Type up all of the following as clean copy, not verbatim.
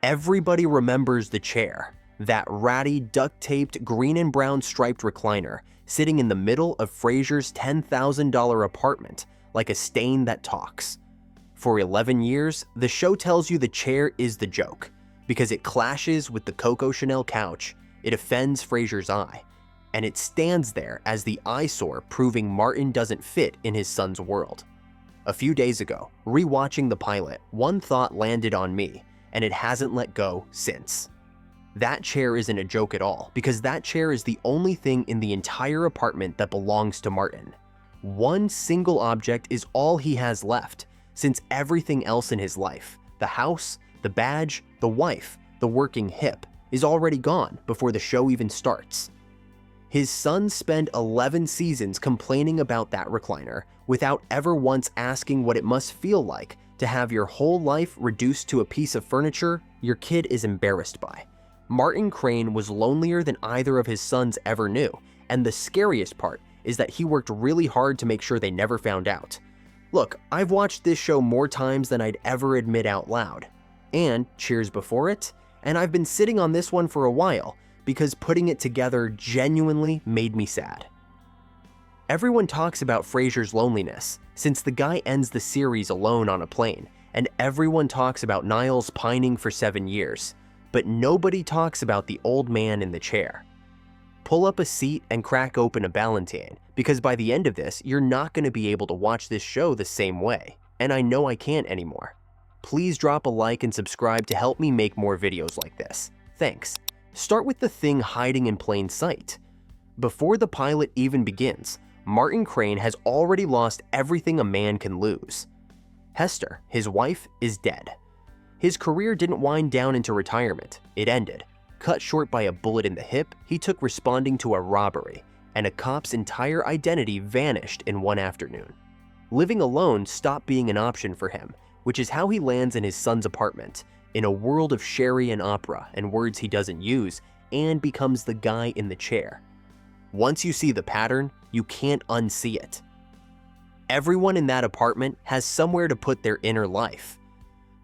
Everybody remembers the chair, that ratty, duct-taped, green and brown striped recliner sitting in the middle of Frasier's $10,000 apartment like a stain that talks. For 11 years, the show tells you the chair is the joke because it clashes with the Coco Chanel couch, it offends Frasier's eye, and it stands there as the eyesore proving Martin doesn't fit in his son's world. A few days ago, rewatching the pilot, one thought landed on me, and it hasn't let go since. That chair isn't a joke at all, because that chair is the only thing in the entire apartment that belongs to Martin. One single object is all he has left, since everything else in his life, the house, the badge, the wife, the working hip, is already gone before the show even starts. His sons spend 11 seasons complaining about that recliner without ever once asking what it must feel like to have your whole life reduced to a piece of furniture your kid is embarrassed by. Martin Crane was lonelier than either of his sons ever knew, and the scariest part is that he worked really hard to make sure they never found out. Look, I've watched this show more times than I'd ever admit out loud, and Cheers before it, and I've been sitting on this one for a while because putting it together genuinely made me sad. Everyone talks about Frasier's loneliness since the guy ends the series alone on a plane, and everyone talks about Niles pining for 7 years, but nobody talks about the old man in the chair. Pull up a seat and crack open a Ballantine, because by the end of this, you're not going to be able to watch this show the same way, and I know I can't anymore. Please drop a like and subscribe to help me make more videos like this. Thanks. Start with the thing hiding in plain sight. Before the pilot even begins, Martin Crane has already lost everything a man can lose. Hester, his wife, is dead. His career didn't wind down into retirement, it ended. Cut short by a bullet in the hip, he took responding to a robbery, and a cop's entire identity vanished in one afternoon. Living alone stopped being an option for him, which is how he lands in his son's apartment, in a world of sherry and opera and words he doesn't use, and becomes the guy in the chair. Once you see the pattern, you can't unsee it. Everyone in that apartment has somewhere to put their inner life.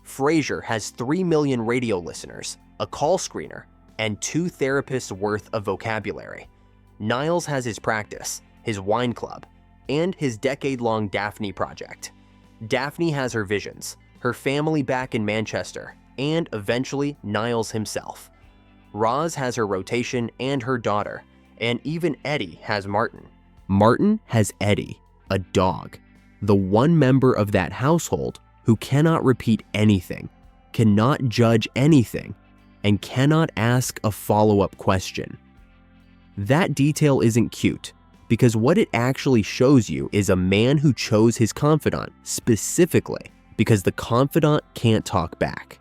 Frasier has 3 million radio listeners, a call screener, and 2 therapists worth of vocabulary. Niles has his practice, his wine club, and his decade-long Daphne project. Daphne has her visions, her family back in Manchester, and eventually Niles himself. Roz has her rotation and her daughter, and even Eddie has Martin. Martin has Eddie, a dog, the one member of that household who cannot repeat anything, cannot judge anything, and cannot ask a follow-up question. That detail isn't cute, because what it actually shows you is a man who chose his confidant specifically because the confidant can't talk back.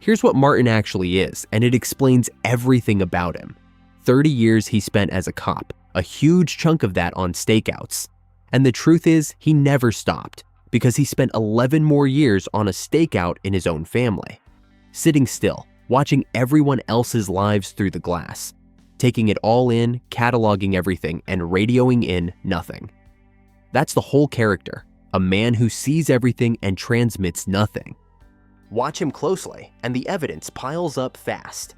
Here's what Martin actually is, and it explains everything about him. 30 years he spent as a cop, a huge chunk of that on stakeouts. And the truth is, he never stopped, because he spent 11 more years on a stakeout in his own family. Sitting still, watching everyone else's lives through the glass, taking it all in, cataloging everything, and radioing in nothing. That's the whole character, a man who sees everything and transmits nothing. Watch him closely, and the evidence piles up fast.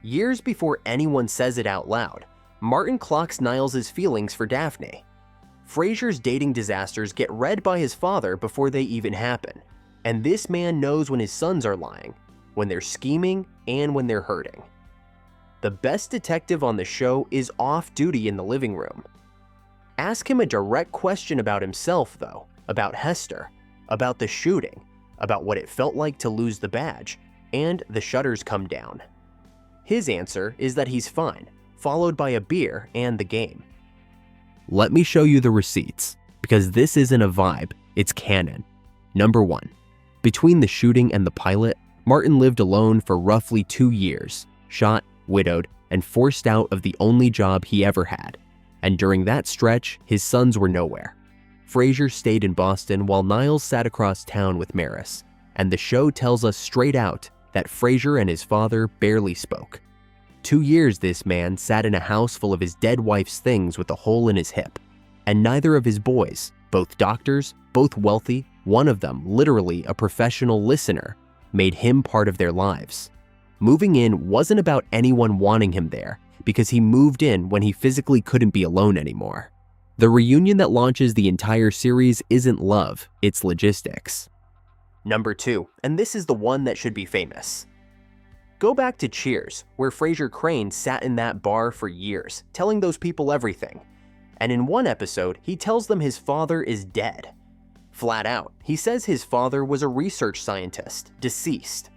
Years before anyone says it out loud, Martin clocks Niles' feelings for Daphne. Frasier's dating disasters get read by his father before they even happen, and this man knows when his sons are lying, when they're scheming, and when they're hurting. The best detective on the show is off duty in the living room. Ask him a direct question about himself, though, about Hester, about the shooting, about what it felt like to lose the badge, and the shutters come down. His answer is that he's fine, followed by a beer and the game. Let me show you the receipts, because this isn't a vibe, it's canon. Number 1. Between the shooting and the pilot, Martin lived alone for roughly 2 years, shot, widowed, and forced out of the only job he ever had. And during that stretch, his sons were nowhere. Frasier stayed in Boston while Niles sat across town with Maris, and the show tells us straight out that Frasier and his father barely spoke. 2 years this man sat in a house full of his dead wife's things with a hole in his hip, and neither of his boys, both doctors, both wealthy, one of them literally a professional listener, made him part of their lives. Moving in wasn't about anyone wanting him there, because he moved in when he physically couldn't be alone anymore. The reunion that launches the entire series isn't love, it's logistics. Number 2, and this is the one that should be famous. Go back to Cheers, where Frasier Crane sat in that bar for years, telling those people everything. And in one episode, he tells them his father is dead. Flat out, he says his father was a research scientist, deceased.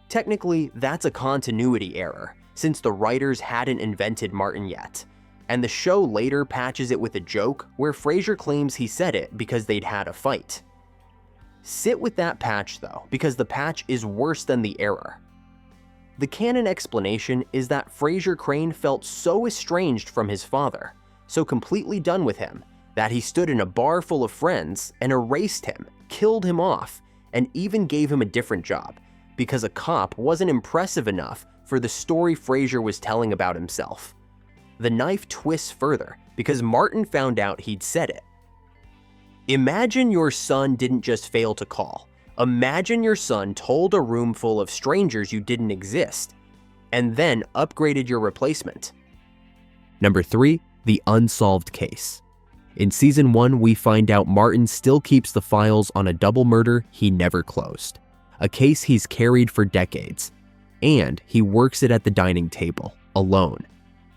Technically, that's a continuity error, since the writers hadn't invented Martin yet. And the show later patches it with a joke where Frasier claims he said it because they'd had a fight. Sit with that patch though, because the patch is worse than the error. The canon explanation is that Frasier Crane felt so estranged from his father, so completely done with him, that he stood in a bar full of friends and erased him, killed him off, and even gave him a different job, because a cop wasn't impressive enough for the story Frasier was telling about himself. The knife twists further because Martin found out he'd said it. Imagine your son didn't just fail to call. Imagine your son told a room full of strangers you didn't exist, and then upgraded your replacement. Number 3, the unsolved case. In season 1, we find out Martin still keeps the files on a double murder he never closed, a case he's carried for decades, and he works it at the dining table, alone.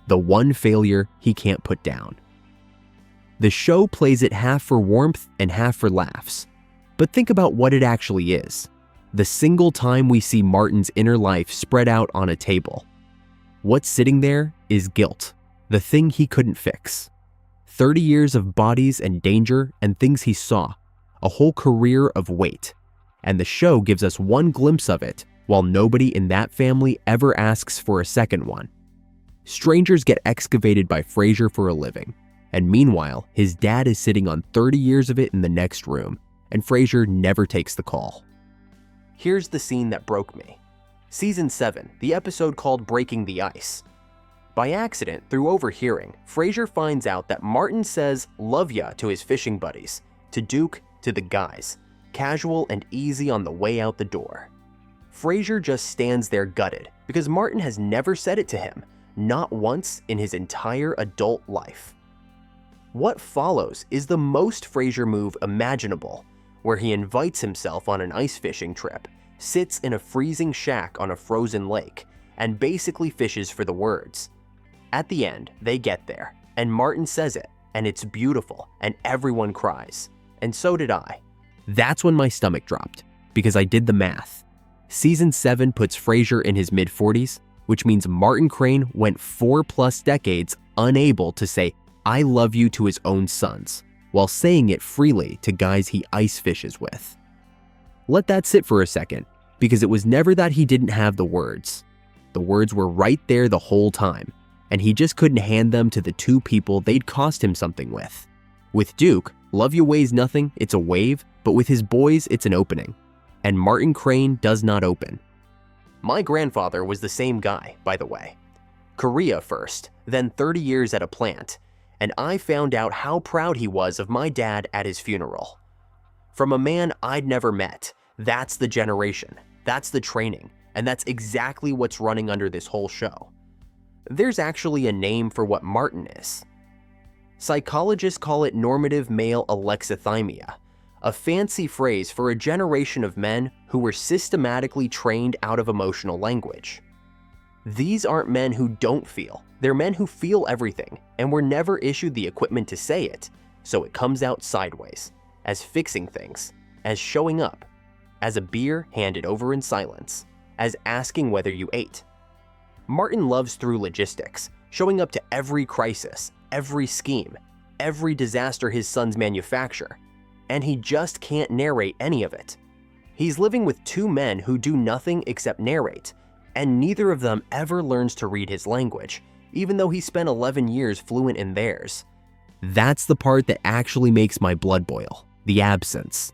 The one failure he can't put down. The show plays it half for warmth and half for laughs. But think about what it actually is. The single time we see Martin's inner life spread out on a table. What's sitting there is guilt, the thing he couldn't fix. 30 years of bodies and danger and things he saw, a whole career of weight. And the show gives us one glimpse of it, while nobody in that family ever asks for a second one. Strangers get excavated by Frasier for a living, and meanwhile, his dad is sitting on 30 years of it in the next room, and Frasier never takes the call. Here's the scene that broke me. Season 7, the episode called Breaking the Ice. By accident, through overhearing, Frasier finds out that Martin says "love ya" to his fishing buddies, to Duke, to the guys, casual and easy on the way out the door. Frasier just stands there gutted, because Martin has never said it to him, not once in his entire adult life. What follows is the most Frasier move imaginable, where he invites himself on an ice fishing trip, sits in a freezing shack on a frozen lake, and basically fishes for the words. At the end, they get there, and Martin says it, and it's beautiful, and everyone cries. And so did I. That's when my stomach dropped, because I did the math. Season 7 puts Frasier in his mid-40s, which means Martin Crane went 4+ decades unable to say "I love you" to his own sons, while saying it freely to guys he ice fishes with. Let that sit for a second, because it was never that he didn't have the words. The words were right there the whole time, and he just couldn't hand them to the two people they'd cost him something with. With Duke, "love you" weighs nothing, it's a wave, but with his boys, it's an opening. And Martin Crane does not open. My grandfather was the same guy, by the way. Korea first, then 30 years at a plant, and I found out how proud he was of my dad at his funeral. From a man I'd never met, that's the generation, that's the training, and that's exactly what's running under this whole show. There's actually a name for what Martin is. Psychologists call it normative male alexithymia, a fancy phrase for a generation of men who were systematically trained out of emotional language. These aren't men who don't feel, they're men who feel everything and were never issued the equipment to say it, so it comes out sideways, as fixing things, as showing up, as a beer handed over in silence, as asking whether you ate. Martin loves through logistics, showing up to every crisis, every scheme, every disaster his sons manufacture, and he just can't narrate any of it. He's living with two men who do nothing except narrate, and neither of them ever learns to read his language, even though he spent 11 years fluent in theirs. That's the part that actually makes my blood boil, the absence.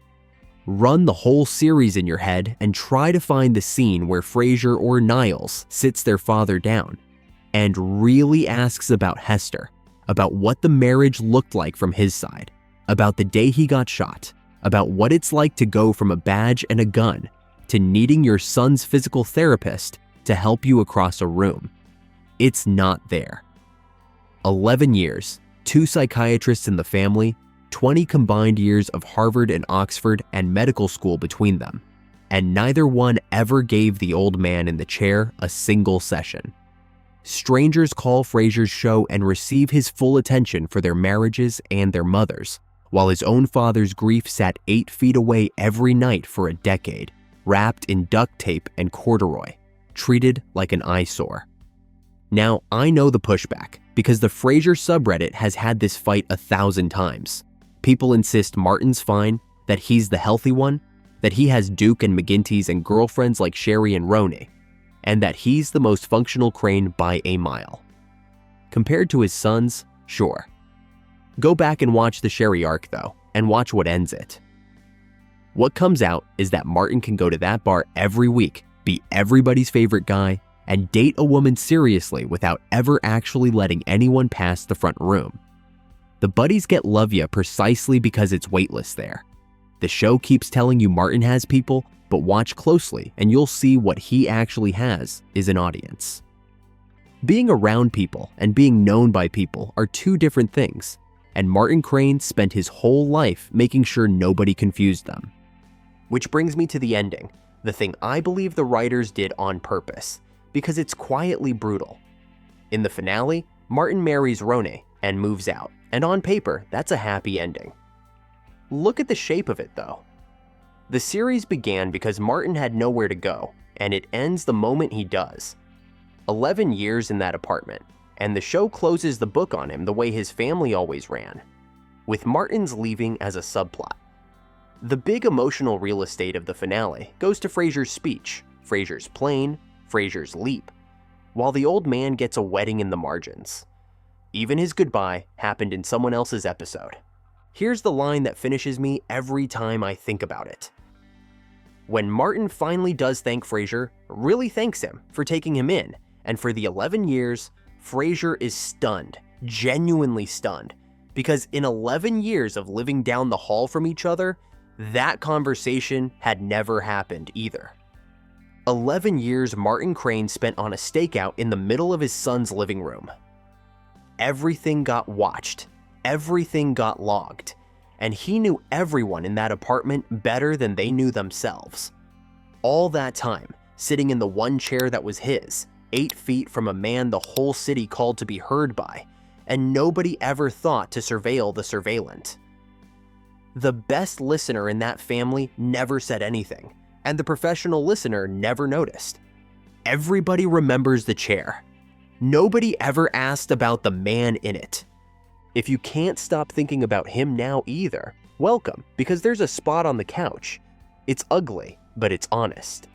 Run the whole series in your head and try to find the scene where Frasier or Niles sits their father down and really asks about Hester, about what the marriage looked like from his side, about the day he got shot, about what it's like to go from a badge and a gun to needing your son's physical therapist to help you across a room. It's not there. 11 years, 2 psychiatrists in the family, 20 combined years of Harvard and Oxford and medical school between them, and neither one ever gave the old man in the chair a single session. Strangers call Frasier's show and receive his full attention for their marriages and their mothers, while his own father's grief sat 8 feet away every night for a decade, wrapped in duct tape and corduroy, treated like an eyesore. Now, I know the pushback, because the Frasier subreddit has had this fight 1,000 times. People insist Martin's fine, that he's the healthy one, that he has Duke and McGinty's and girlfriends like Sherry and Ronnie, and that he's the most functional crane by a mile. Compared to his sons, sure. Go back and watch the Sherry arc though, and watch what ends it. What comes out is that Martin can go to that bar every week, be everybody's favorite guy, and date a woman seriously without ever actually letting anyone pass the front room. The buddies get love ya precisely because it's weightless there. The show keeps telling you Martin has people, but watch closely and you'll see what he actually has is an audience. Being around people and being known by people are 2 different things, and Martin Crane spent his whole life making sure nobody confused them. Which brings me to the ending, the thing I believe the writers did on purpose, because it's quietly brutal. In the finale, Martin marries Ronnie and moves out, and on paper, that's a happy ending. Look at the shape of it though. The series began because Martin had nowhere to go, and it ends the moment he does. 11 years in that apartment, and the show closes the book on him the way his family always ran, with Martin's leaving as a subplot. The big emotional real estate of the finale goes to Frasier's speech, Frasier's plane, Frasier's leap, while the old man gets a wedding in the margins. Even his goodbye happened in someone else's episode. Here's the line that finishes me every time I think about it. When Martin finally does thank Frasier, really thanks him for taking him in, and for the 11 years, Frasier is stunned, genuinely stunned, because in 11 years of living down the hall from each other, that conversation had never happened either. 11 years Martin Crane spent on a stakeout in the middle of his son's living room. Everything got watched, everything got logged, and he knew everyone in that apartment better than they knew themselves. All that time, sitting in the one chair that was his, 8 feet from a man the whole city called to be heard by, and nobody ever thought to surveil the surveillant. The best listener in that family never said anything, and the professional listener never noticed. Everybody remembers the chair. Nobody ever asked about the man in it. If you can't stop thinking about him now either, welcome, because there's a spot on the couch. It's ugly, but it's honest.